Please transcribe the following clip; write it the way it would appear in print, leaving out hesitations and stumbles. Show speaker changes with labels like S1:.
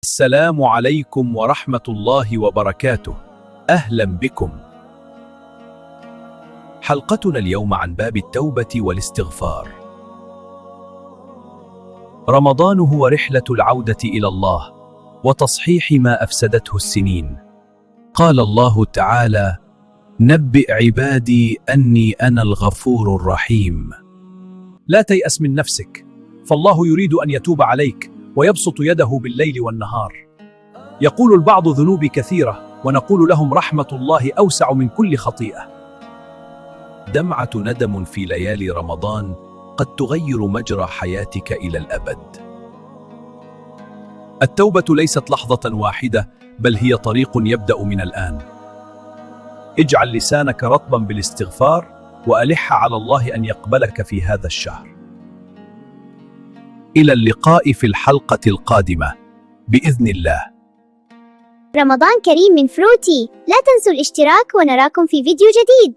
S1: السلام عليكم ورحمة الله وبركاته. أهلا بكم. حلقتنا اليوم عن باب التوبة والاستغفار. رمضان هو رحلة العودة إلى الله وتصحيح ما أفسدته السنين. قال الله تعالى: نبئ عبادي أني أنا الغفور الرحيم. لا تيأس من نفسك، فالله يريد أن يتوب عليك ويبسط يده بالليل والنهار. يقول البعض ذنوبي كثيرة، ونقول لهم رحمة الله أوسع من كل خطيئة. دمعة ندم في ليالي رمضان قد تغير مجرى حياتك إلى الأبد. التوبة ليست لحظة واحدة، بل هي طريق يبدأ من الآن. اجعل لسانك رطبا بالاستغفار، وألح على الله أن يقبلك في هذا الشهر. إلى اللقاء في الحلقة القادمة بإذن الله.
S2: رمضان كريم من فروتي، لا تنسوا الاشتراك ونراكم في فيديو جديد.